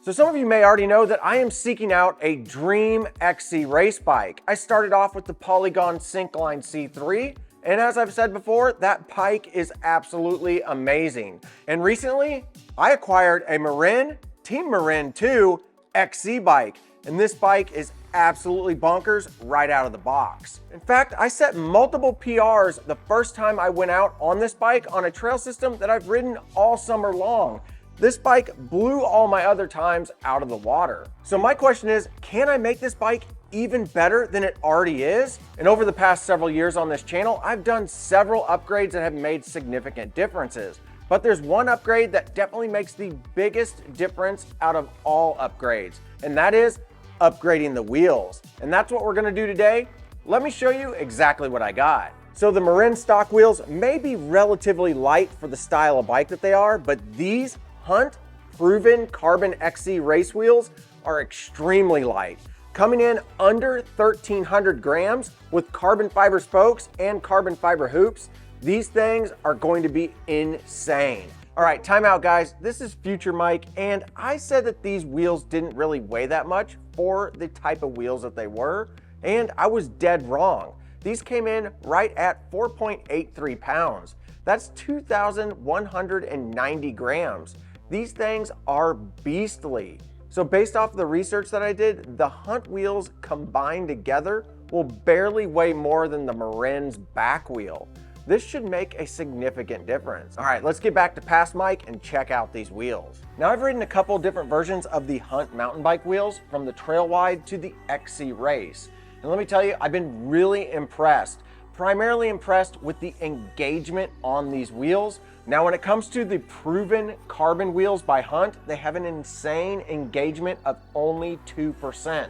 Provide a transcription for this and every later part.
So some of you may already know that I am seeking out a dream XC race bike. I started off with the Polygon Syncline C3, and as I've said before, that bike is absolutely amazing. And recently, I acquired a Marin, Team Marin 2 XC bike, and this bike is absolutely bonkers right out of the box. In fact, I set multiple PRs the first time I went out on this bike on a trail system that I've ridden all summer long. This bike blew all my other times out of the water. So my question is, can I make this bike even better than it already is? And over the past several years on this channel, I've done several upgrades that have made significant differences. But there's one upgrade that definitely makes the biggest difference out of all upgrades, and that is upgrading the wheels. And that's what we're gonna do today. Let me show you exactly what I got. So the Marin stock wheels may be relatively light for the style of bike that they are, but these Hunt proven carbon XC race wheels are extremely light, coming in under 1,300 grams with carbon fiber spokes and carbon fiber hoops. These things are going to be insane. All right, time out guys. This is Future Mike, and I said that these wheels didn't really weigh that much for the type of wheels that they were, and I was dead wrong. These came in right at 4.83 pounds. That's 2,190 grams. These things are beastly. So based off the research that I did, the Hunt wheels combined together will barely weigh more than the Marin's back wheel. This should make a significant difference. All right, let's get back to past Mike and check out these wheels. Now I've ridden a couple different versions of the Hunt mountain bike wheels, from the Trail Wide to the XC Race. And let me tell you, I've been really impressed. Primarily impressed with the engagement on these wheels. Now when it comes to the proven carbon wheels by Hunt, they have an insane engagement of only 2%.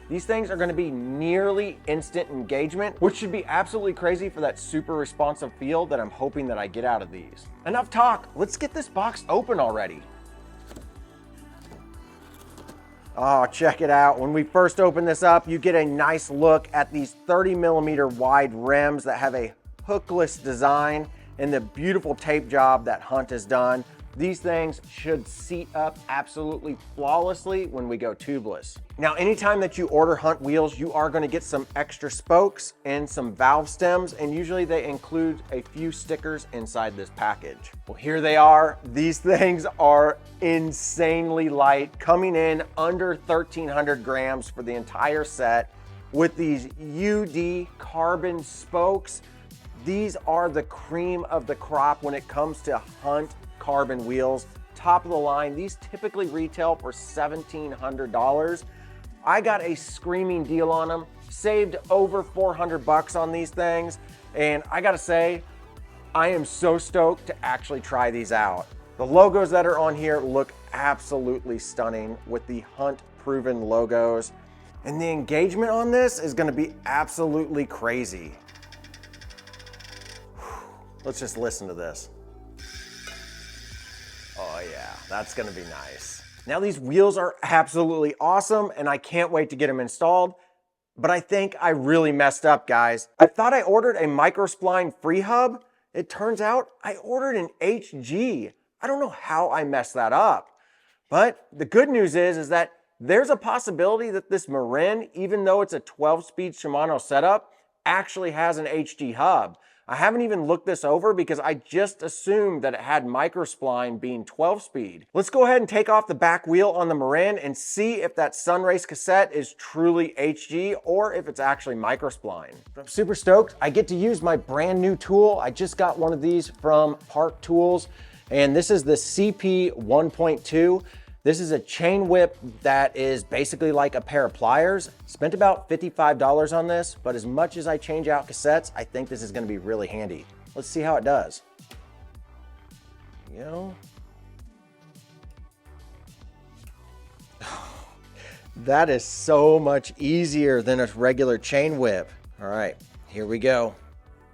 These things are going to be nearly instant engagement, which should be absolutely crazy for that super responsive feel that I'm hoping that I get out of these. Enough talk, let's get this box open already. Oh, check it out. When we first open this up, you get a nice look at these 30mm wide rims that have a hookless design and the beautiful tape job that Hunt has done. These things should seat up absolutely flawlessly when we go tubeless. Now, anytime that you order Hunt wheels, you are gonna get some extra spokes and some valve stems, and usually they include a few stickers inside this package. Well, here they are. These things are insanely light, coming in under 1,300 grams for the entire set with these UD carbon spokes. These are the cream of the crop when it comes to Hunt carbon wheels. Top of the line. These typically retail for $1,700. I got a screaming deal on them, saved over 400 bucks on these things, and I gotta say, I am so stoked to actually try these out. The logos that are on here look absolutely stunning with the Hunt proven logos, and the engagement on this is gonna be absolutely crazy. Let's just listen to this. Oh yeah, that's gonna be nice. Now these wheels are absolutely awesome and I can't wait to get them installed, but I think I really messed up, guys. I thought I ordered a microspline free hub. It turns out I ordered an HG. I don't know how I messed that up, but the good news is that there's a possibility that this Marin, even though it's a 12-speed Shimano setup, actually has an HG hub. I haven't even looked this over because I just assumed that it had microspline being 12-speed. Let's go ahead and take off the back wheel on the Marin and see if that Sunrace cassette is truly HG or if it's actually microspline. I'm super stoked. I get to use my brand new tool. I just got one of these from Park Tools, and this is the CP 1.2. This is a chain whip that is basically like a pair of pliers. Spent about $55 on this, but as much as I change out cassettes, I think this is gonna be really handy. Let's see how it does. You know? That is so much easier than a regular chain whip. All right, here we go.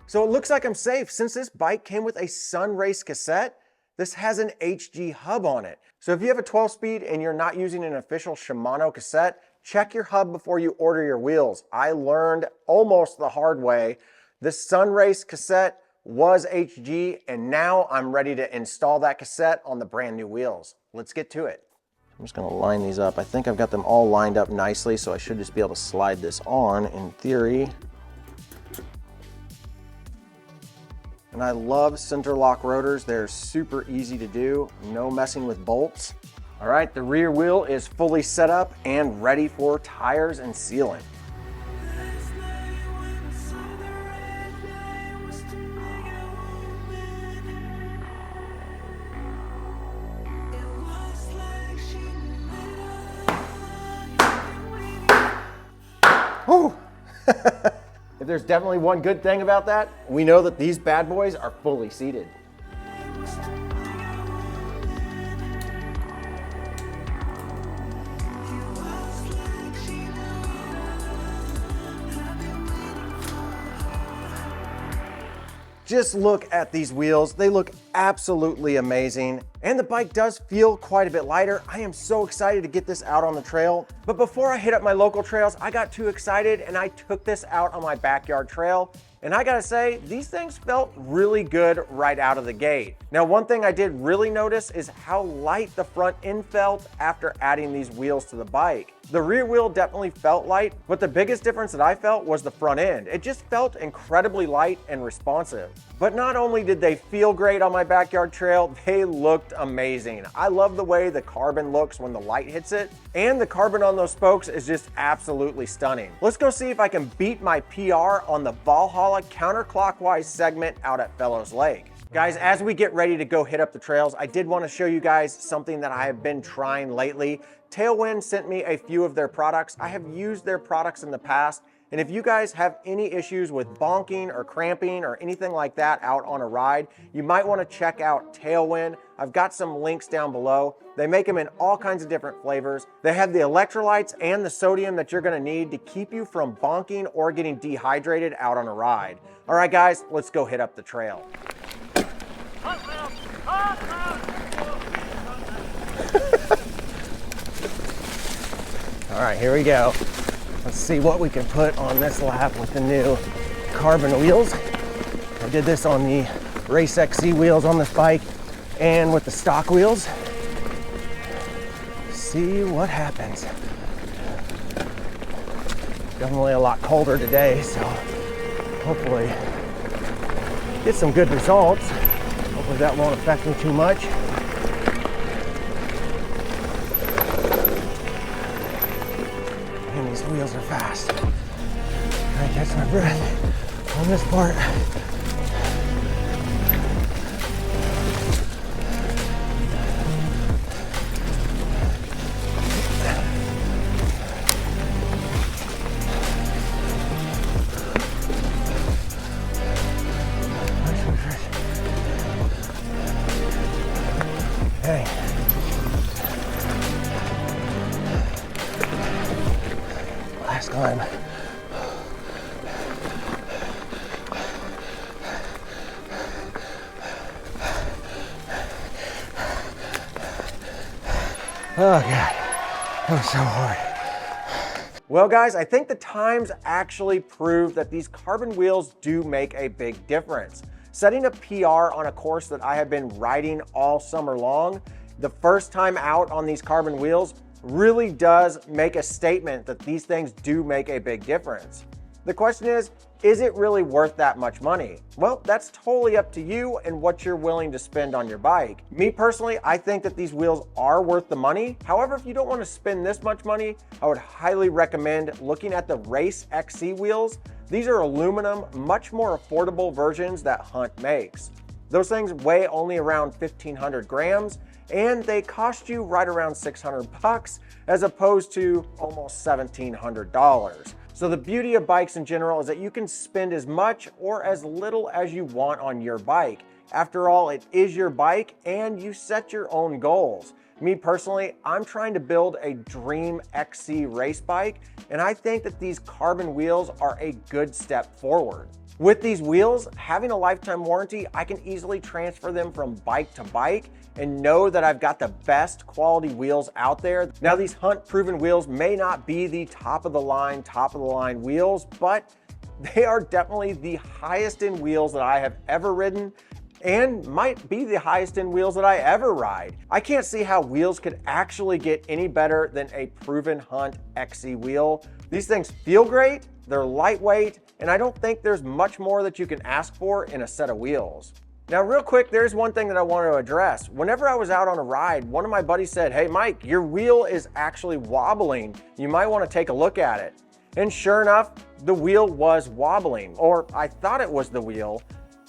So it looks like I'm safe. Since this bike came with a Sunrace cassette, this has an HG hub on it. So if you have a 12-speed and you're not using an official Shimano cassette, check your hub before you order your wheels. I learned almost the hard way. This Sunrace cassette was HG, and now I'm ready to install that cassette on the brand new wheels. Let's get to it. I'm just gonna line these up. I think I've got them all lined up nicely, so I should just be able to slide this on in theory. And I love center lock rotors. They're super easy to do, no messing with bolts. All right, the rear wheel is fully set up and ready for tires and sealing. Whew. If there's definitely one good thing about that, we know that these bad boys are fully seated. Just look at these wheels. They look absolutely amazing. And the bike does feel quite a bit lighter. I am so excited to get this out on the trail. But before I hit up my local trails, I got too excited and I took this out on my backyard trail. And I gotta say, these things felt really good right out of the gate. Now, one thing I did really notice is how light the front end felt after adding these wheels to the bike. The rear wheel definitely felt light, but the biggest difference that I felt was the front end. It just felt incredibly light and responsive. But not only did they feel great on my backyard trail, they looked amazing. I love the way the carbon looks when the light hits it, and the carbon on those spokes is just absolutely stunning. Let's go see if I can beat my PR on the Valhalla counterclockwise segment out at Fellows Lake. Guys, as we get ready to go hit up the trails, I did want to show you guys something that I have been trying lately. Tailwind sent me a few of their products. I have used their products in the past, and if you guys have any issues with bonking or cramping or anything like that out on a ride, you might want to check out Tailwind. I've got some links down below. They make them in all kinds of different flavors. They have the electrolytes and the sodium that you're going to need to keep you from bonking or getting dehydrated out on a ride. All right, guys, let's go hit up the trail. All right, here we go. Let's see what we can put on this lap with the new carbon wheels. I did this on the Race XC wheels on this bike and with the stock wheels. See what happens. Definitely a lot colder today, so hopefully get some good results. Hopefully that won't affect me too much. And these wheels are fast. I catch my breath on this part. Hey. Last climb. Oh God, that was so hard. Well guys, I think the times actually prove that these carbon wheels do make a big difference. Setting a PR on a course that I have been riding all summer long, the first time out on these carbon wheels really does make a statement that these things do make a big difference. The question is it really worth that much money? Well, that's totally up to you and what you're willing to spend on your bike. Me personally, I think that these wheels are worth the money. However, if you don't want to spend this much money, I would highly recommend looking at the Race XC wheels. These are aluminum, much more affordable versions that Hunt makes. Those things weigh only around 1,500 grams, and they cost you right around 600 bucks as opposed to almost $1,700. So the beauty of bikes in general is that you can spend as much or as little as you want on your bike. After all, it is your bike and you set your own goals. Me personally, I'm trying to build a dream XC race bike, and I think that these carbon wheels are a good step forward. With these wheels, having a lifetime warranty, I can easily transfer them from bike to bike and know that I've got the best quality wheels out there. Now, these Hunt proven wheels may not be the top of the line wheels, but they are definitely the highest end wheels that I have ever ridden. and might be the highest end wheels that I ever ride. I can't see how wheels could actually get any better than a proven Hunt XC wheel. These things feel great, they're lightweight, and I don't think there's much more that you can ask for in a set of wheels. Now, real quick, there's one thing that I want to address. Whenever I was out on a ride, one of my buddies said, "Hey Mike, your wheel is actually wobbling. You might want to take a look at it." And sure enough, the wheel was wobbling, or I thought it was the wheel,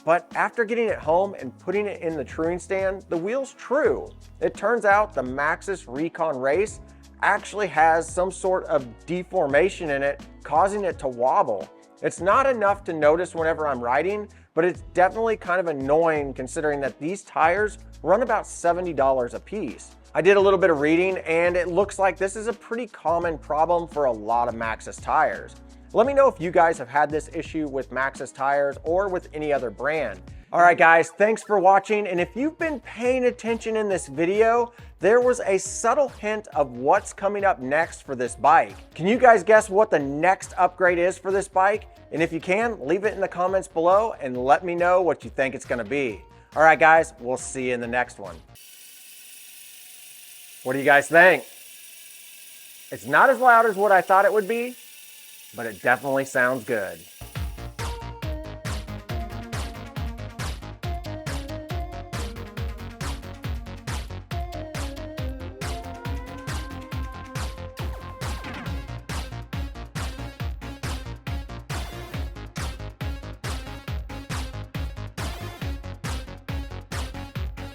but after getting it home and putting it in the truing stand, the wheel's true. It turns out the Maxxis Recon Race actually has some sort of deformation in it, causing it to wobble. It's not enough to notice whenever I'm riding, but it's definitely kind of annoying considering that these tires run about $70 a piece. I did a little bit of reading and it looks like this is a pretty common problem for a lot of Maxxis tires. Let me know if you guys have had this issue with Maxxis tires or with any other brand. All right guys, thanks for watching, and if you've been paying attention in this video, there was a subtle hint of what's coming up next for this bike. Can you guys guess what the next upgrade is for this bike? And if you can, leave it in the comments below and let me know what you think it's gonna be. All right guys, we'll see you in the next one. What do you guys think? It's not as loud as what I thought it would be, but it definitely sounds good.